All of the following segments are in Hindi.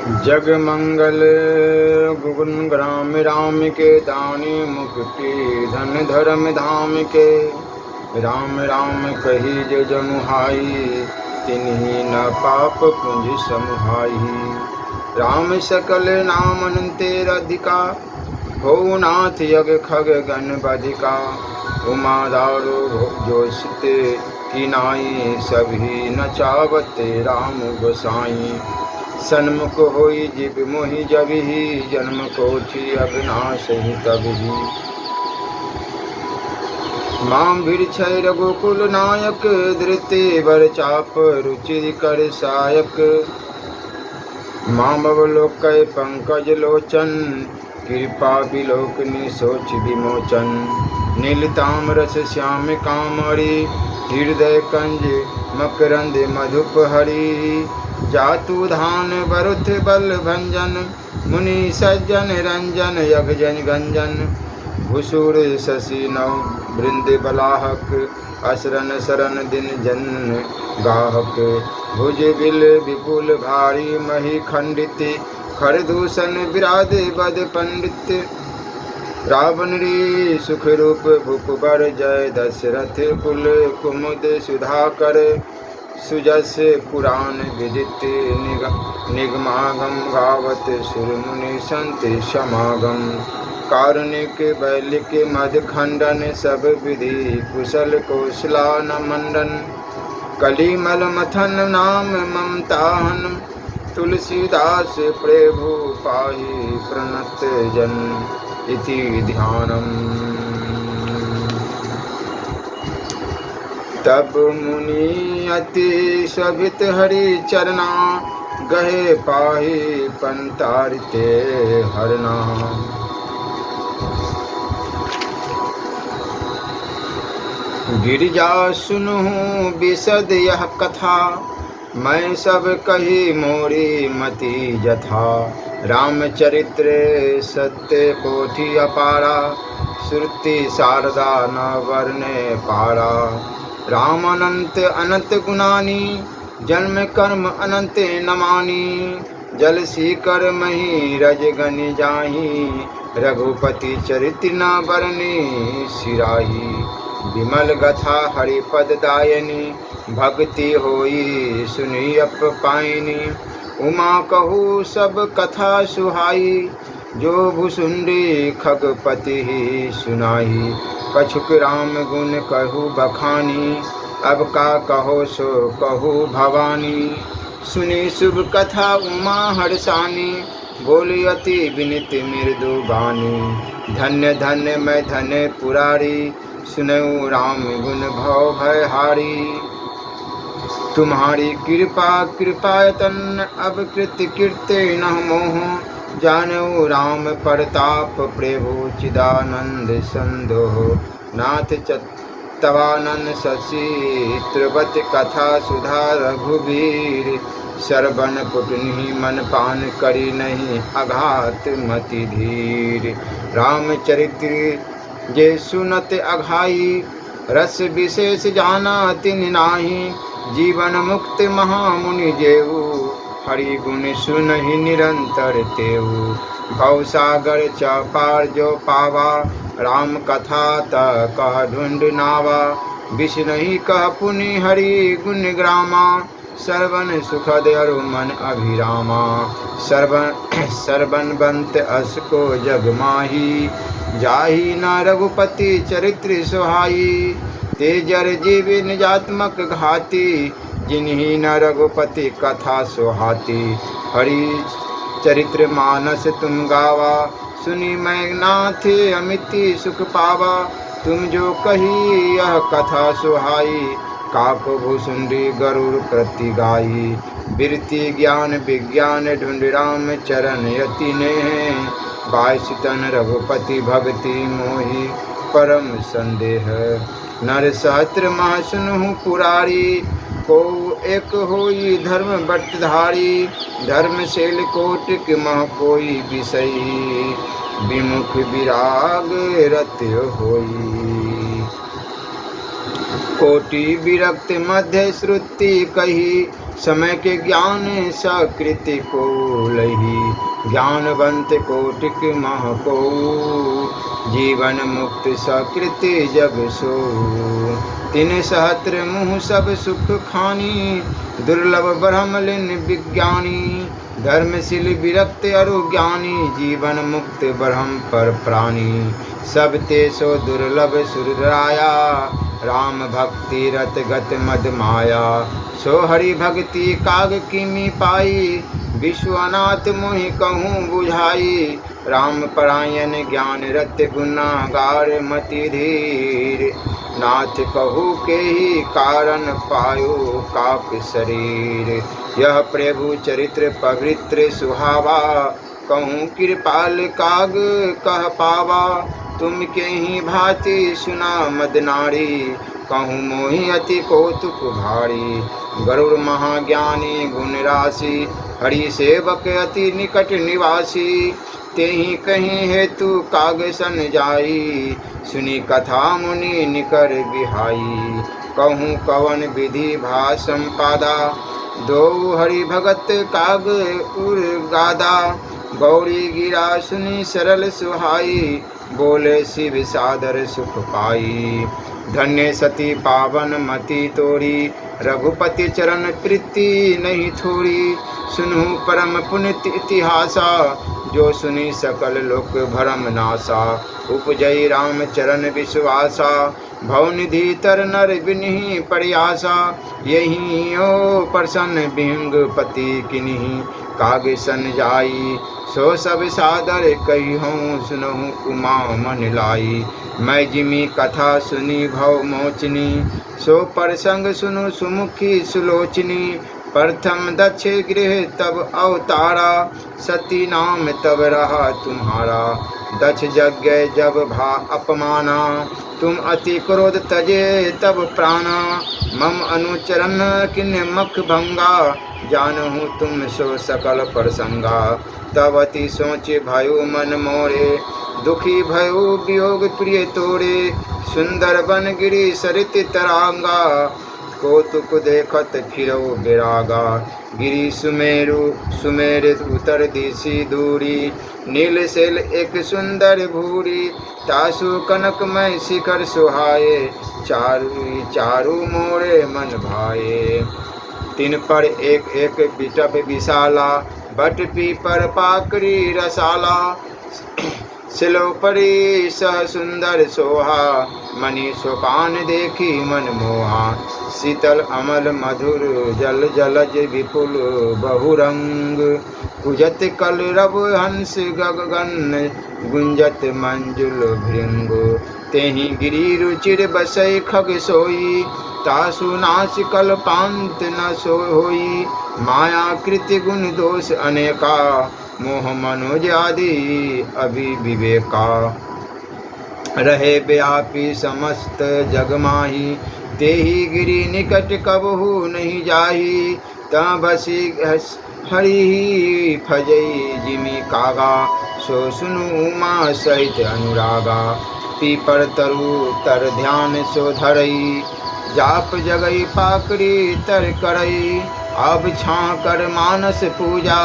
जग मंगल गुण ग्राम राम के दानी मुक्ति धन धर्म धाम के। राम राम कही जो जमुहाई तिन्ही न पाप पुंज समुहाई। राम सकल नाम अनंतेर अधिका हो नाथ यग खग गण बधिका। उमा दारो जोशिते की नाई सभी नचावते राम गोसाई। सन्मुख होई जिब मोहि जबिहि जन्म कोटि अविनाशहि तबिहि। माम भिरछै रघुकुल नायक धृति बर चाप रुचि कर सायक। माम अवलोकै पंकज लोचन कृपा बिलोकनि सोच विमोचन। नील ताम्रस श्याम कामरि हृदय कंज मकरंद मधुप हरि। जातु धान बरुथ बल भंजन मुनि सज्जन रंजन यग जन गंजन। भुसुर शशि नव वृंद बलाहक असरन सरन दिन जन गाहक। भुज बिल विपुल भारी मही खंडित खरदूषण विराध बद पंडित। रावण री सुख रूप भूप बर जय दशरथ कुल कुमुद सुधाकर। सुजस पुराण विदित निगमागम गावत सुर मुनि संत समागम। कारुणिक बैलिक मद खंडन सब विधि कुशल कौशलान मंडन। कलिमल मथन नाम ममताहन तुलसीदास प्रभु पाहि प्रणत जन इति ध्यानम। तब मुनि अति शोभित हरि चरना गहे पाहि पंतारिते हरना। गिरिजा सुनहु बिसद यह कथा मैं सब कही मोरी मति जथा। रामचरित्र सत्य कोटि अपारा श्रुति शारदा न वर्णे पारा। राम अनंत अनंत गुणानी जन्म कर्म अनंत नमानी। जल सीकर मही रज गनि जाही रघुपति चरित्र न बरनी सिराही। विमल गथा हरिपद दायनी भक्ति होई सुनी अप पाइनी। उमा कहू सब कथा सुहाई जो भुसुंडी खगपति ही सुनाई। कछुक राम गुण कहू बखानी अब का कहो सो कहू भवानी। सुनी शुभ कथा उमा हर्षानी बोली अति विनित मृदु बानी। धन्य धन्य मैं धन्य पुरारी सुनऊ राम गुण भव भय हारी। तुम्हारी कृपा कृपायतन अब कृत कीर्ते न मोह। जानऊ राम परताप प्रभु चिदानंद संदोह। नाथ तवानन शशि त्रिवत कथा सुधा रघुवीर। सरबन पुटनी मन पान करी नहीं अघात मति धीर। रामचरित्र जे सुनत अघाई रस विशेष जाना तिन नाही। जीवन मुक्त महामुनि जेऊ हरि गुण सुनहि निरंतर तेऊ। भवसागर चपार जो पावा राम कथा त कह ढूंढ नावा। विष नहीं कह पुनि हरि गुण ग्रामा सर्वन सुखद अरु मन अभिरामा। सर्वन बंत अस को जग माही जाहि न रघुपति चरित्र सुहाई। तेजर जीव निजात्मक घाती जिन्ही न रघुपति कथा सुहाती। हरि चरित्र मानस तुम गावा सुनी मैं नाथ अमिति सुख पावा। तुम जो कही यह कथा सुहाई काको भुसुंडी गरुड़ प्रति गाई। बिरति ज्ञान विज्ञान ढूंढ राम चरण यति ने। 22 तन रघुपति भक्ति मोहि परम संदेह। नर सहस्त्र मह सुनहु पुरारी को एक होई धर्म व्रतधारी। धर्मशील कोटिक मह कोई विषयी विमुख विराग रत होई। कोटि विरक्त मध्य श्रुति कही, समय के ज्ञान सकृति को लही। ज्ञानवंत कोटिक मह को, जीवन मुक्त सकृति जग सो। तिन सहस्त्र मुँह सब सुख खानी, दुर्लभ ब्रह्मलिन विज्ञानी। धर्मशील विरक्त अरु ज्ञानी, जीवन मुक्त ब्रह्म पर प्राणी। सब ते सो दुर्लभ सुरराया, राम भक्ति रत गत मद माया। सो हरि भक्ति काग किमि पाई, विश्वनाथ मोहि कहूँ बुझाई। राम परायण ज्ञान रत गुनागार मति धीर, नाथ कहू के ही कारण पायो काक शरीर। यह प्रभु चरित्र पवित्र सुहावा, कहूँ कृपाल काग कह पावा। तुम के ही भांति सुना मद नारी, कहूँ मोहि अति कौतुक भारी। गरुड़ महाज्ञानी गुण राशि, हरि सेवक अति निकट निवासी। तेहि कहीं हेतु काग सन जाई, सुनी कथा मुनि निकर बिहाई। कहूँ कवन विधि भा संपादा, दो हरि भगत काग उर गादा। गौरी गिरा सुनी सरल सुहाई, बोले शिव सादर सुख पाई। धन्य सती पावन मति तोरी, रघुपति चरण प्रीति नहीं थोड़ी। सुनु परम पुनित इतिहासा, जो सुनी सकल लोक भरम नासा। उपजई राम चरण विश्वासा, भवनिधि तर नर बिन्हि प्रयासा। यही ओ प्रसन्न बिंगपति किन्हि, काग सन जाई। सो सब सादर कहिहूँ, सुनहु उमा मन लाई। मैं जिमी कथा सुनी भव मोचनी, सो प्रसंग सुनु सुमुखी सुलोचनी। प्रथम दक्ष गृह तब अवतारा, सती नाम तब रहा तुम्हारा। दक्ष यज्ञ जब भा अपमाना, तुम अति क्रोध तजे तब प्राणा। मम अनुचरण किन मख भंगा, जानहु तुम सो सकल प्रसंगा। तब अति सोच भयो मन मोरे, दुखी भयो वियोग प्रिय तोरे। सुंदर बन गिरी सरित तरांगा, कौतुक देखत फिरो बिरागा। गिरी सुमेरु सुमेर उतर दिशि दूरी, नील सेल एक सुंदर भूरी। तासु कनकमय शिखर सुहाए, चारु चारु मोरे मन भाए। तिन पर एक एक बिटप विशाला, बट पीपर पाकरी रसाला। सिलोपरी सह सुंदर सोहा, मणि सोपान देखी मन मोहा। शीतल अमल मधुर जल जलज विपुल बहुरंग। कुजत कल रव हंस गगन, गुंजत मंजुल भृंग। तेहि गिरि रुचिर बसै खग सोई, तासु नाश कल पांत न सो होई। माया कृति गुण दोष अनेका, मोह मनोज आदि अभिविवेका। रहे व्यापी समस्त जग माही, तेहि गिरि निकट कबहु नहीं जाही। तं बसी हरि फजई जिमि कागा, सो सुनु उमा सहित अनुरागा। पीपर तरु तर ध्यान सो धरई, जाप जगई पाकरी तर करई। अब छाँ कर मानस पूजा,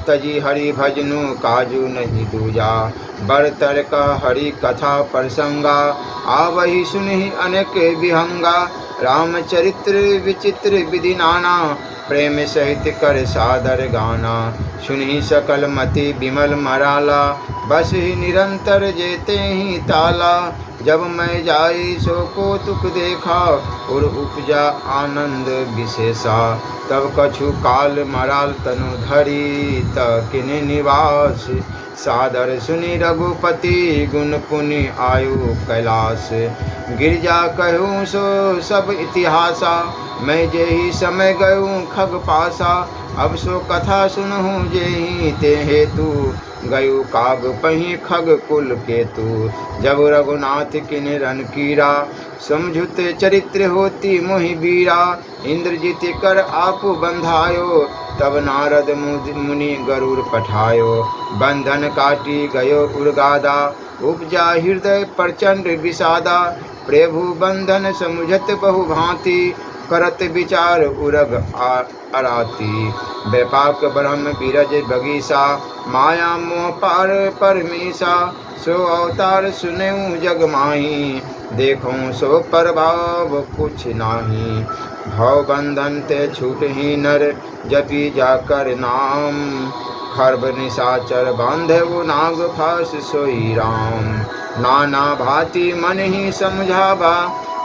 तजी हरि भजनु काजू नहीं दूजा। बर तरक हरि कथा प्रसंगा, आवहि सुनि अनेक विहंगा। रामचरित्र विचित्र विधि नाना, प्रेम सहित कर सादर गाना। सुनि सकल मति विमल मराला, बस ही निरंतर जेते ही ताला। जब मैं जाई सो कौतुक देखा, और उपजा आनंद विशेषा। तब कछु काल मराल तनु धरी, त किन निवास। सादर सुनि रघुपति, गुण पुनि आयु कैलास। गिरजा कहूँ सो सब इतिहासा, मैं जेहि समय गयूँ खग पासा। अब सो कथा सुनहूँ जेहि ते हेतु, गयो काग पही खग कुल केतु। जब रघुनाथ किन रन कीरा, समझुत चरित्र होती मोहि बीरा। इंद्रजित कर आपु बंधायो, तब नारद मुनि गरुड़ पठायो। बंधन काटी गयो उर्गादा, उपजा हृदय प्रचंड विषादा। प्रभु बंधन समुझत बहु भांति, करत विचार उरग अराती। व्यापाक ब्रह्म बिरज बगीसा, माया मोह पार परमीसा। सो अवतार सुनेऊ जग माही, देखूं सो प्रभाव कुछ नाही। भव बंधन ते छूट ही नर, जपी जाकर नाम। खर्ब निशाचर बांधव नाग फास सोई राम। नाना भांति मन ही समझावा,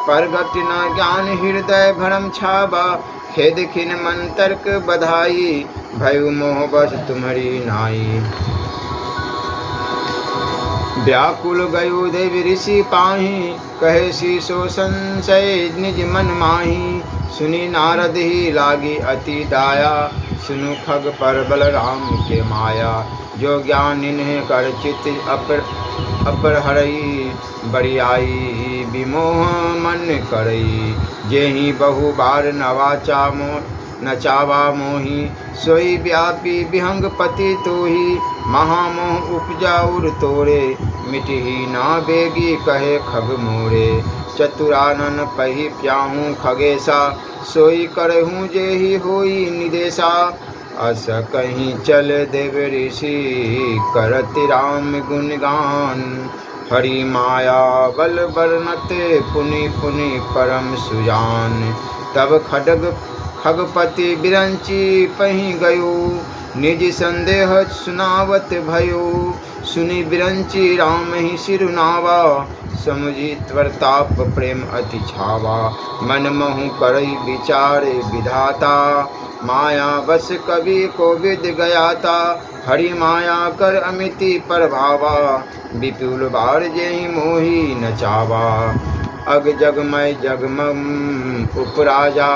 परगट न ज्ञान हृदय भरम छावा। खेद खिन मन तर्क बधाई, भयु मोह बस तुम्हारी नाई। व्याकुल गयो देव ऋषि पाही, कहे शीसो संशय निज मन माही। सुनी नारद ही लागी अति दाया, सुनु खग पर बल राम के माया। जो ज्ञान इन्हें कर चित अपर हरई, बड़ियाई विमोह मन करई। जेहि बहु बार नचावा मोही, सोई व्यापी विहंग पति तोही। महामोह उपजा उर तोरे, मिटही ना बेगी कहे खग मोरे। चतुरानन पही प्याहूँ खगेसा, सोई करहूँ जेहि होई निदेशा। अस कहीं चल देव ऋषि, करति राम गुणगान। हरि माया बल बरनते, पुनि पुनि परम सुजान। तब खगपति बिरंची पही गयो, निज संदेह सुनावत भयो। सुनि बिरंची राम ही सिरुनावा, समुझी त्वरताप प्रेम अति छावा। मन महु करई विचारे विधाता, माया बस कवि को विद गयाता। हरि माया कर अमिति प्रभावा, विपुल बार जेहि मोहि नचावा। अग जगमय जगमम उपराजा,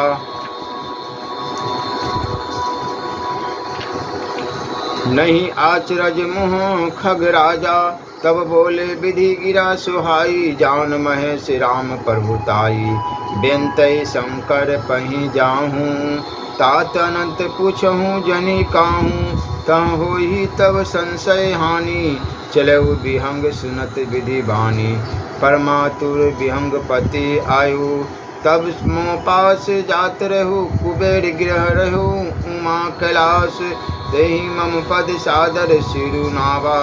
नहीं आचरज मोह खग राजा। तब बोले विधि गिरा सुहाई, जान महेश राम प्रभुताई। बेनतई शंकर पही जाहूँ, तात अनंत पूछहूँ जनि काहूँ। तह होई तब संशय हानि, चलऊ विहंग सुनत विधि बानी। परमातुर विहंग पति आयु, तब मोह पास जात रहु। कुबेर गृह रहु उमा कैलाश, तेहि मम पद सादर सिरुनावा।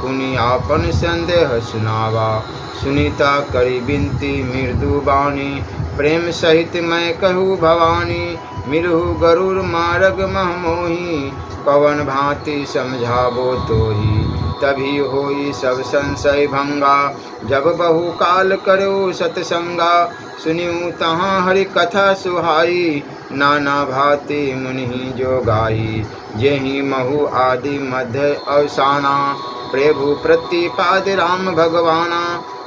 पुनि आपन संदेह सुनावा, सुनीता करी बिनती मृदु बानी। प्रेम सहित मैं कहूँ भवानी, मिलहु गरुड़ मार्ग मह मोही। पवन भांति समझावो तोही, तभी होई सब संशय भंगा। जब बहु काल करो सतसंगा, सुनिऊ तहाँ हरि कथा सुहाई। नाना भांति मुनि जो गाई, जेहि महु आदि मध्य अवसाना। प्रभु प्रतिपाद राम भगवाना,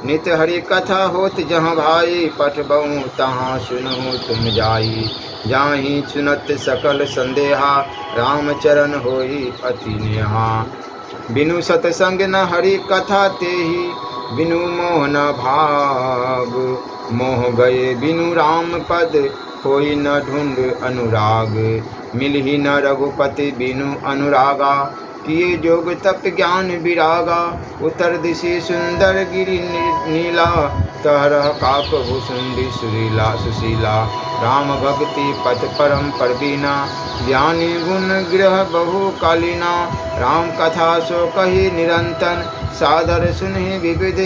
नित हरि कथा होत जहाँ भाई। पठबहु तहाँ सुनहु तुम जाई, जाहि सुनत सकल संदेहा। राम चरण होई अति नेहा, बिनु सतसंग न हरि कथा तेहि। बिनु मोह न भाग, मोह गए बिनु राम पद। होई न ढूंढ अनुराग, मिलहि न रघुपति बिनु अनुरागा। किए जोग तप ज्ञान विरागा, उत्तर दिशि सुंदर गिरि नीला। तहरह काक भुसुंडी सुशीला, राम भक्ति पथ परम परवीना। ज्ञानी गुण ग्रह बहु कालीना, राम कथा सो कही निरंतन। सादर सुनहि विविध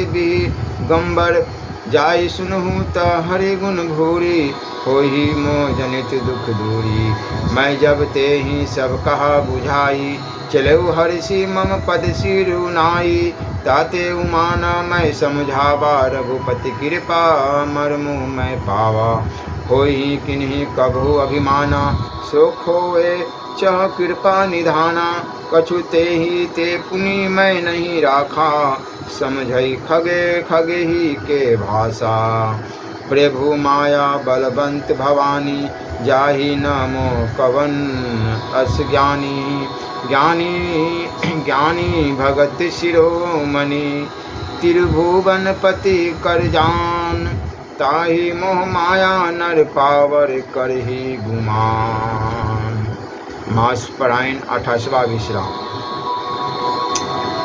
गंबर, जाय सुनहु त हरि गुण भूरी। होहि मोह जनित दुख दूरी, मैं जब ते ही सब कहा बुझाई। चलऊ हर्षि मम पद सिरुनाई, ताते उमाना मैं समझावा। रघुपति कृपा मरमु मैं पावा, होई किन्हीं कभु अभिमाना। सो खोए चह कृपा निधाना, कछु ते ही ते पुनि मैं नहीं राखा। समझई खगे खगे ही के भाषा, प्रभु माया बलवंत भवानी, जाहि नमो कवन अस ज्ञानी। ज्ञानी ज्ञानी भगत शिरोमणि, त्रिभुवनपति कर जान। ताहि मोह माया नर पावर करहि गुमान। मास परायण 28वां विश्राम।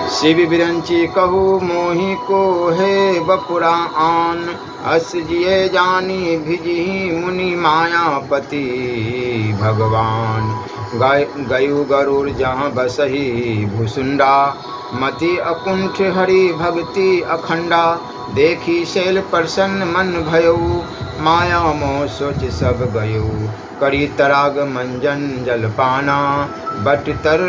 शिव बिरंची कहू मोहि को है बपुरा आन, अस जिये जानी भिजही मुनि मायापति भगवान। गयु गरुड़ जहाँ बसही भुसुंडा, मति अकुंठ हरि भक्ति अखंडा। देखी शैल प्रसन्न मन भयऊ, माया मोह सोच सब गयऊ। करी तराग मंजन जलपाना, बट तर